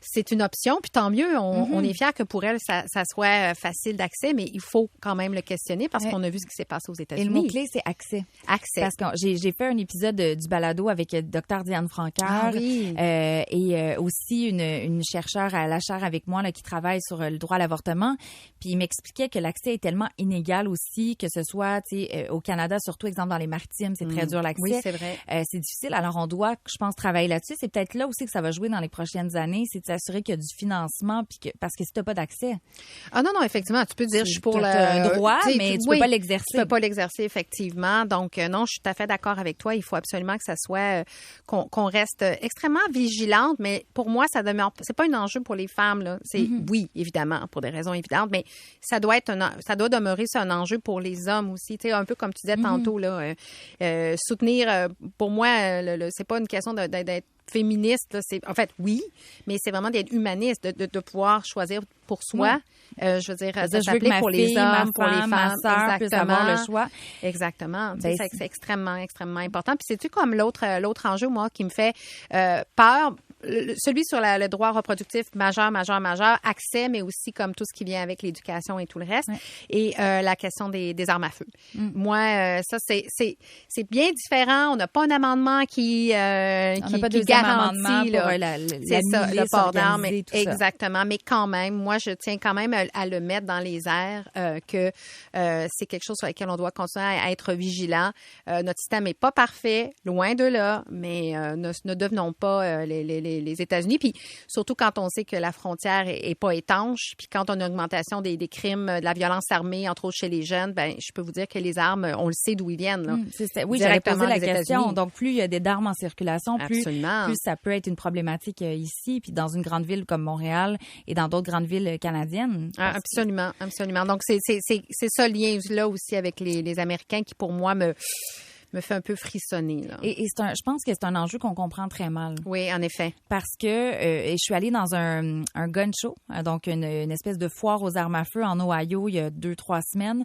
c'est une option. Puis tant mieux, on est fiers que pour elles, ça soit facile d'accès, mais il faut quand même le questionner parce qu'on a vu ce qui s'est passé aux États-Unis. Et le mot-clé, c'est accès. Accès. Parce que j'ai fait un épisode du balado avec Dr. Dr Diane Franqueur et aussi une chercheure à la chaire avec moi là, qui travaille sur le droit à l'avortement. Puis il m'expliquait que l'accès est tellement inégal aussi, que ce soit au Canada, surtout exemple dans les Maritimes, c'est très dur l'accès. Oui, c'est vrai. C'est difficile. Alors on doit, je pense, travailler là-dessus. C'est peut-être là aussi que ça va jouer dans les prochaines années, c'est de s'assurer qu'il y a du financement, puis parce que si tu n'as pas d'accès. Ah non, effectivement, tu peux dire je suis pour un droit, mais tu peux pas l'exercer. Tu peux pas l'exercer, effectivement. Donc, non, je suis tout à fait d'accord avec toi. Il faut absolument que ça soit, qu'on reste extrêmement vigilante, mais pour moi, ça demeure, c'est pas un enjeu pour les femmes, là. C'est, oui, évidemment, pour des raisons évidentes, mais ça doit demeurer un enjeu pour les hommes aussi. Tu sais, un peu comme tu disais tantôt, là, soutenir, pour moi, c'est pas une question d'être féministe, là, en fait, oui, mais c'est vraiment d'être humaniste, de pouvoir choisir pour soi. Je veux dire, ça s'applique pour les hommes, pour les femmes, ma sœur puisse avoir le choix. Exactement. C'est extrêmement, extrêmement important. Puis c'est-tu comme l'autre enjeu, moi, qui me fait peur? Celui sur le droit reproductif majeur, accès, mais aussi comme tout ce qui vient avec l'éducation et tout le reste, et la question des armes à feu. Moi, ça, c'est bien différent. On n'a pas un amendement qui garantit le port d'armes. Exactement. Mais quand même, moi, je tiens quand même à le mettre dans les airs que c'est quelque chose sur lequel on doit continuer à être vigilant. Notre système n'est pas parfait, loin de là, mais ne devenons pas les États-Unis. Puis surtout quand on sait que la frontière est pas étanche, puis quand on a une augmentation des crimes, de la violence armée, entre autres chez les jeunes, ben je peux vous dire que les armes, on le sait d'où ils viennent. Là, oui, j'avais posé la question. Donc, plus il y a d'armes en circulation, plus ça peut être une problématique ici, puis dans une grande ville comme Montréal et dans d'autres grandes villes canadiennes. Absolument. Donc, c'est ça lien-là aussi avec les Américains qui, pour moi, me fait un peu frissonner. Là. Et je pense que c'est un enjeu qu'on comprend très mal. Oui, en effet. Parce que je suis allée dans un gun show, donc une espèce de foire aux armes à feu en Ohio il y a 2-3 semaines.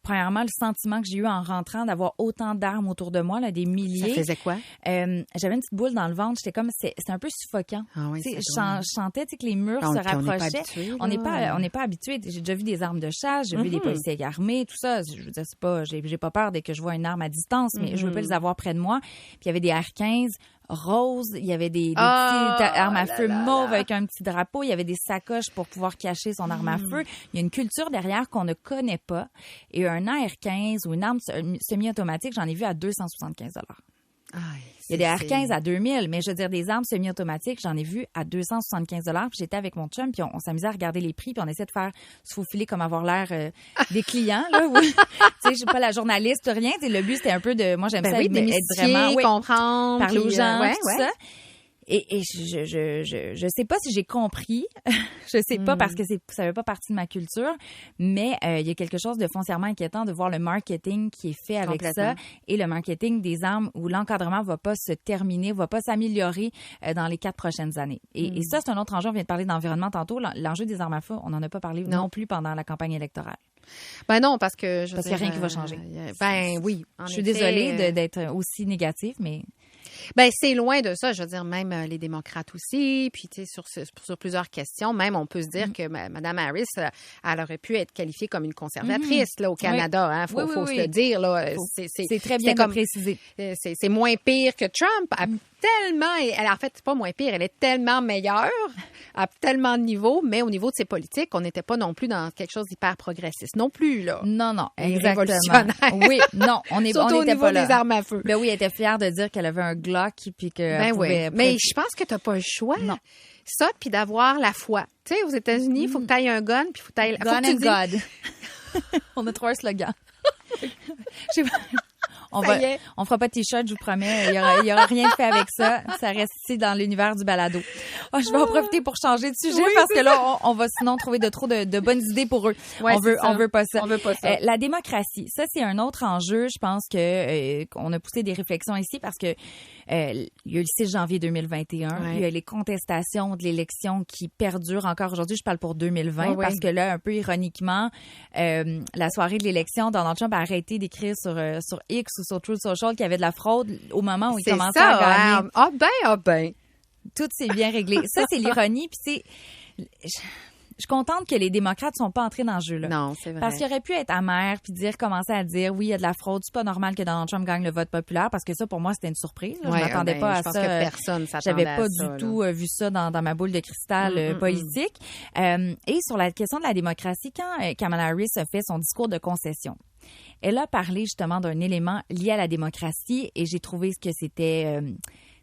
Premièrement, le sentiment que j'ai eu en rentrant d'avoir autant d'armes autour de moi, là, des milliers. Ça faisait quoi? J'avais une petite boule dans le ventre. J'étais comme, c'est un peu suffocant. Ah oui, je sentais que les murs se rapprochaient. On n'est pas habitué. J'ai déjà vu des armes de chasse, j'ai vu des policiers armés, tout ça. Je veux dire, c'est pas, j'ai pas peur dès que je vois une arme à distance, mais je veux pas les avoir près de moi. Puis il y avait des R15 roses, il y avait des petites armes à feu mauves avec un petit drapeau, il y avait des sacoches pour pouvoir cacher son arme à feu. Il y a une culture derrière qu'on ne connaît pas. Et un AR-15 ou une arme semi-automatique, j'en ai vu à 275 $. Il y a des R15 à 2000, mais je veux dire, des armes semi-automatiques, j'en ai vu à 275 $. Puis j'étais avec mon chum, puis on s'amusait à regarder les prix, puis on essayait de faire se faufiler comme avoir l'air des clients, là. Tu sais, je suis pas la journaliste, rien. Le but, c'était un peu de, moi, j'aime ça être vraiment, comprendre, parler aux gens, tout ça. Et je sais pas si j'ai compris. Je sais pas parce que ça fait pas partie de ma culture, mais il y a quelque chose de foncièrement inquiétant de voir le marketing qui est fait avec ça et le marketing des armes où l'encadrement va pas se terminer, va pas s'améliorer dans les 4 prochaines années. Et ça, c'est un autre enjeu. On vient de parler d'environnement tantôt. L'enjeu des armes à feu, on n'en a pas parlé non plus pendant la campagne électorale. Ben non, parce que qu'il n'y a rien qui va changer. Ben oui. Je suis désolée d'être aussi négative, mais... Ben c'est loin de ça. Je veux dire, même les démocrates aussi. Puis, tu sais, sur plusieurs questions, même on peut se dire que Mme Harris, elle aurait pu être qualifiée comme une conservatrice là, au Canada. Hein, faut se le dire. Là. C'est très bien précisé. C'est moins pire que Trump. En fait, c'est pas moins pire. Elle est tellement meilleure à tellement de niveaux, mais au niveau de ses politiques, on n'était pas non plus dans quelque chose d'hyper progressiste. Non plus, là. Non, exactement. Oui, non, on n'était pas là. Surtout au niveau des armes à feu. Ben oui, elle était fière de dire qu'elle avait un Glock puis que pouvait... Mais je pense que t'as pas le choix. Non. Ça, puis d'avoir la foi. Tu sais, aux États-Unis, il faut que tu ailles un gun, puis il faut que tu ailles... Gun and God. On a trouvé un slogan. On fera pas de t-shirt, je vous promets. Il y aura rien de fait avec ça. Ça reste ici dans l'univers du balado. Je vais en profiter pour changer de sujet parce que là, on va sinon trouver trop de bonnes idées pour eux. Ouais, on veut pas ça. On veut pas ça. La démocratie, ça c'est un autre enjeu. Je pense que on a poussé des réflexions ici parce que il y a eu le 6 janvier 2021. Il y a les contestations de l'élection qui perdurent encore aujourd'hui. Je parle pour 2020 parce que là, un peu ironiquement, la soirée de l'élection, Donald Trump a arrêté d'écrire sur X ou sur Truth Social qu'il y avait de la fraude au moment où il commençait à gagner. Ah ben. Tout s'est bien réglé. Ça, c'est l'ironie. Puis je suis contente que les démocrates sont pas entrés dans ce jeu-là. Non, c'est vrai. Parce qu'il aurait pu être amer puis commencer à dire oui, il y a de la fraude, c'est pas normal que Donald Trump gagne le vote populaire parce que ça pour moi c'était une surprise. Je m'attendais pas à je pense ça. Que personne s'attendait J'avais pas à ça, du tout vu ça dans ma boule de cristal politique. Et sur la question de la démocratie, quand Kamala Harris a fait son discours de concession, elle a parlé justement d'un élément lié à la démocratie et j'ai trouvé que c'était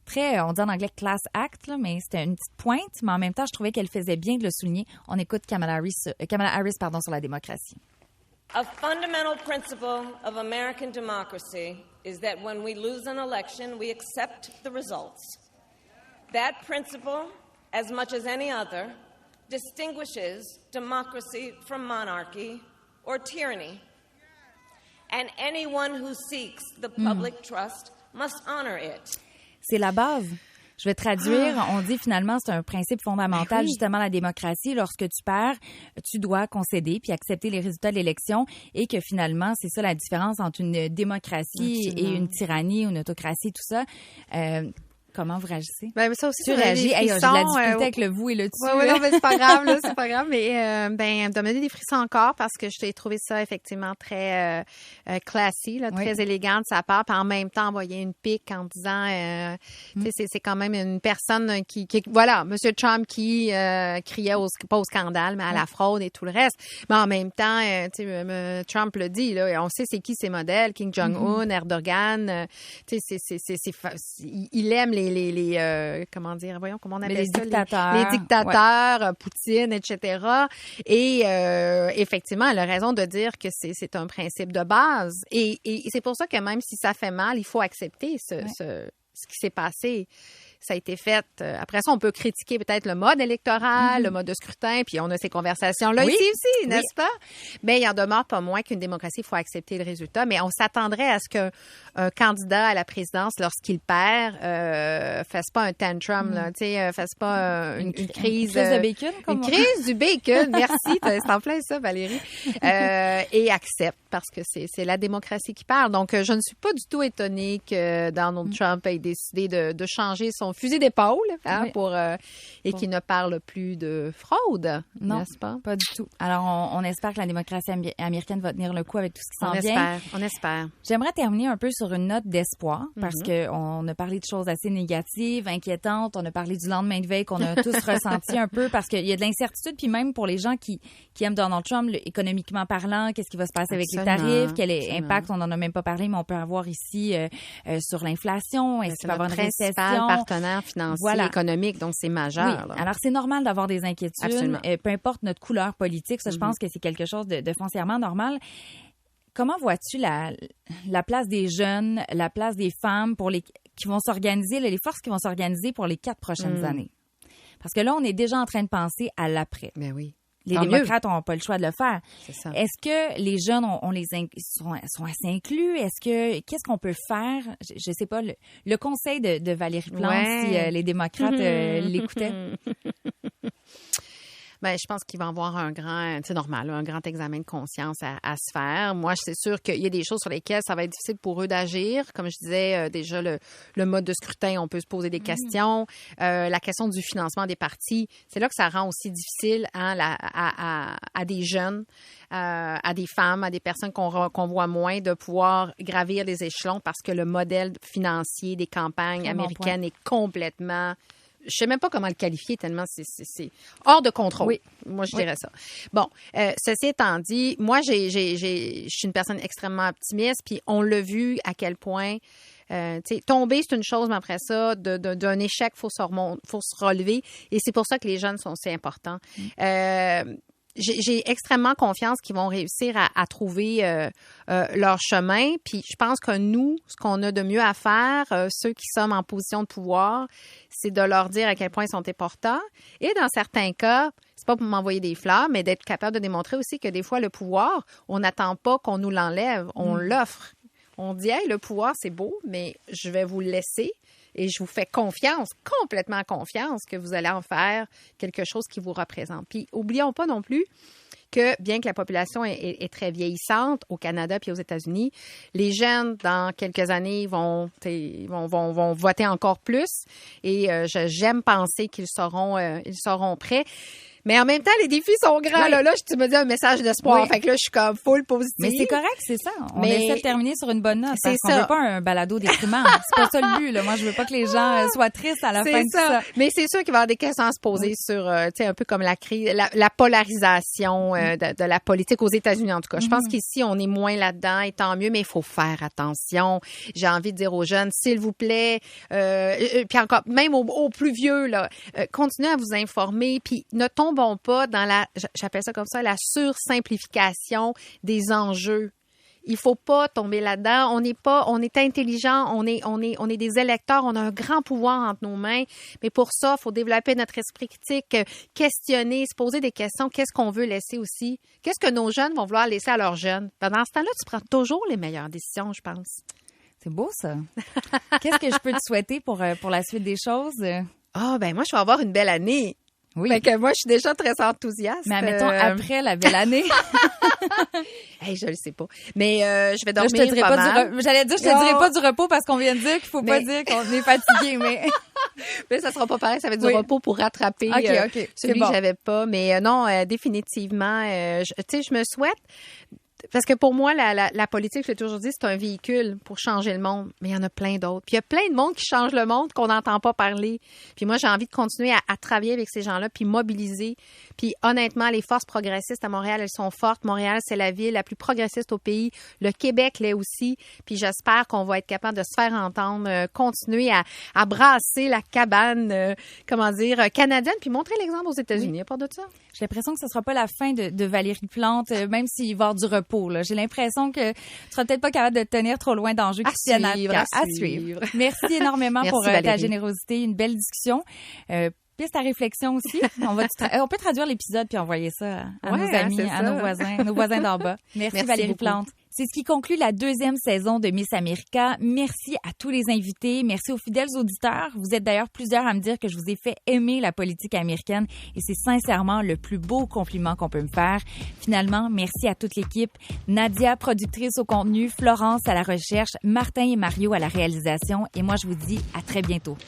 très, on dit en anglais class act, là, mais c'était une petite pointe, mais en même temps, je trouvais qu'elle faisait bien de le souligner. On écoute Kamala Harris sur la démocratie. A fundamental principle of American democracy is that when we lose an election, we accept the results. That principle, as much as any other, distinguishes democracy from monarchy or tyranny. And anyone who seeks the public trust must honor it. C'est la base. Je vais traduire. On dit finalement, c'est un principe fondamental, justement, la démocratie. Lorsque tu perds, tu dois concéder puis accepter les résultats de l'élection et que finalement, c'est ça la différence entre une démocratie et une tyrannie, une autocratie, tout ça. Comment vous réagissez? Ben, ça aussi, tu réagis. Hey, j'ai de la difficulté avec le vous et le tu. Oui, non, mais c'est pas grave, là, c'est pas grave. Mais, de me donner des frissons encore parce que je t'ai trouvé ça effectivement très classy, là, très élégant de sa part. Puis en même temps, envoyer une pique en disant, tu sais, c'est quand même une personne qui voilà, M. Trump qui criait pas au scandale, mais à la fraude et tout le reste. Mais en même temps, tu sais, Trump le dit, là, on sait c'est qui ses modèles, Kim Jong-un, Erdogan. Tu sais, il aime les comment dire, voyons comment on appelle ça, les dictateurs, Poutine, etc. Et effectivement, elle a raison de dire que c'est un principe de base. Et c'est pour ça que même si ça fait mal, il faut accepter ce qui s'est passé. Ça a été fait. Après ça, on peut critiquer peut-être le mode électoral, le mode de scrutin, puis on a ces conversations-là ici aussi, n'est-ce pas? Mais il en demeure pas moins qu'une démocratie, il faut accepter le résultat. Mais on s'attendrait à ce qu'un candidat à la présidence, lorsqu'il perd, fasse pas un tantrum, là, tu sais, fasse pas une crise. Une crise de bacon, une crise du bacon, merci. C'est en plein ça, Valérie. Et accepte, parce que c'est la démocratie qui parle. Donc, je ne suis pas du tout étonnée que Donald Trump ait décidé de changer son fusil d'épaule pour et qui ne parle plus de fraude, n'est-ce pas? Pas du tout. Alors, on espère que la démocratie américaine va tenir le coup avec tout ce qui s'en vient. On espère. J'aimerais terminer un peu sur une note d'espoir parce qu'on a parlé de choses assez négatives, inquiétantes. On a parlé du lendemain de veille qu'on a tous ressenti un peu parce qu'il y a de l'incertitude. Puis même pour les gens qui aiment Donald Trump, économiquement parlant, qu'est-ce qui va se passer avec les tarifs? Quel impact, on n'en a même pas parlé, mais on peut avoir ici sur l'inflation? Est-ce qu'il va y avoir une récession? Partenaire financier, économique, donc c'est majeur. Oui. Alors, c'est normal d'avoir des inquiétudes, peu importe notre couleur politique. Ça, je pense que c'est quelque chose de foncièrement normal. Comment vois-tu la place des jeunes, la place des femmes qui vont s'organiser, les forces qui vont s'organiser pour les 4 prochaines années? Parce que là, on est déjà en train de penser à l'après. Ben oui. Les démocrates n'ont pas le choix de le faire. C'est ça. Est-ce que les jeunes sont assez inclus? Qu'est-ce qu'on peut faire? Je sais pas, le conseil de Valérie Plante, si les démocrates l'écoutaient. Ben, je pense qu'il va y avoir un grand examen de conscience à se faire. Moi, c'est sûr qu'il y a des choses sur lesquelles ça va être difficile pour eux d'agir. Comme je disais, déjà, le mode de scrutin, on peut se poser des questions. La question du financement des partis, c'est là que ça rend aussi difficile à des jeunes, à des femmes, à des personnes qu'on voit moins, de pouvoir gravir les échelons parce que le modèle financier des campagnes américaines est complètement... Je sais même pas comment le qualifier tellement c'est hors de contrôle. Oui. Moi, je dirais ça. Bon, ceci étant dit, moi, je suis une personne extrêmement optimiste, puis on l'a vu à quel point, tomber, c'est une chose, mais après ça, d'un échec, faut se relever, et c'est pour ça que les jeunes sont si importants. J'ai extrêmement confiance qu'ils vont réussir à trouver leur chemin. Puis je pense que nous, ce qu'on a de mieux à faire, ceux qui sommes en position de pouvoir, c'est de leur dire à quel point ils sont importants. Et dans certains cas, c'est pas pour m'envoyer des fleurs, mais d'être capable de démontrer aussi que des fois, le pouvoir, on n'attend pas qu'on nous l'enlève, on l'offre. On dit, hey, le pouvoir, c'est beau, mais je vais vous le laisser. Et je vous fais confiance, complètement confiance, que vous allez en faire quelque chose qui vous représente. Puis, oublions pas non plus que, bien que la population est très vieillissante au Canada puis aux États-Unis, les jeunes, dans quelques années, vont voter encore plus. Et j'aime penser qu'ils seront prêts. Mais en même temps, les défis sont grands. Oui. Là, tu me dis un message d'espoir. Oui. Fait que là, je suis comme full positive. Mais c'est correct, c'est ça. On Mais essaie de terminer sur une bonne note. c'est Parce qu'on ça. veut pas un balado déprimant. C'est pas ça le but, là. Moi, je veux pas que les gens soient tristes à la fin de tout ça. Mais c'est sûr qu'il va y avoir des questions à se poser sur, tu sais, un peu comme la crise, la polarisation de la politique aux États-Unis, en tout cas. Je pense qu'ici, on est moins là-dedans, et tant mieux, mais il faut faire attention. J'ai envie de dire aux jeunes, s'il vous plaît, puis encore, même aux plus vieux, là, continuez à vous informer, puis ne tombons pas dans j'appelle ça comme ça, la sursimplification des enjeux. Il faut pas tomber là-dedans. On est intelligent, on est des électeurs, on a un grand pouvoir entre nos mains. Mais pour ça, il faut développer notre esprit critique, questionner, se poser des questions. Qu'est-ce qu'on veut laisser aussi? Qu'est-ce que nos jeunes vont vouloir laisser à leurs jeunes? Pendant ce temps-là, tu prends toujours les meilleures décisions, je pense. C'est beau, ça. Qu'est-ce que je peux te souhaiter pour la suite des choses? Ben moi, je vais avoir une belle année. Oui. Fait que moi, je suis déjà très enthousiaste. Mais admettons, après la belle année. Hey, je le sais pas. Mais je vais Là, dormir je te dirai pas pas mal. J'allais dire, je te dirai pas du repos parce qu'on vient de dire qu'il faut pas Mais- dire qu'on est fatigué, mais... Mais ça sera pas pareil, ça va être du Oui. repos pour rattraper OK, c'est celui bon. que j'avais pas. Mais non, définitivement, tu sais, je me souhaite... Parce que pour moi, la politique, je l'ai toujours dit, c'est un véhicule pour changer le monde. Mais il y en a plein d'autres. Puis il y a plein de monde qui change le monde qu'on n'entend pas parler. Puis moi, j'ai envie de continuer à travailler avec ces gens-là, puis mobiliser. Puis honnêtement, les forces progressistes à Montréal, elles sont fortes. Montréal, c'est la ville la plus progressiste au pays. Le Québec l'est aussi. Puis j'espère qu'on va être capable de se faire entendre, continuer à brasser la cabane, canadienne, puis montrer l'exemple aux États-Unis. À part de ça. J'ai l'impression que ce sera pas la fin de Valérie Plante, même s'il va y avoir du repos. Là. J'ai l'impression que tu seras peut-être pas capable de te tenir trop loin d'enjeux À Christiane suivre, Arcand. à suivre. Merci énormément Merci, pour ta Valérie. générosité, une belle discussion. Piste à réflexion aussi. On peut traduire l'épisode puis envoyer ça à nos Ouais, amis, c'est à ça. nos voisins d'en bas. Merci Valérie beaucoup. Plante. C'est ce qui conclut la 2e saison de Miss America. Merci à tous les invités. Merci aux fidèles auditeurs. Vous êtes d'ailleurs plusieurs à me dire que je vous ai fait aimer la politique américaine et c'est sincèrement le plus beau compliment qu'on peut me faire. Finalement, merci à toute l'équipe. Nadia, productrice au contenu, Florence à la recherche, Martin et Mario à la réalisation. Et moi, je vous dis à très bientôt.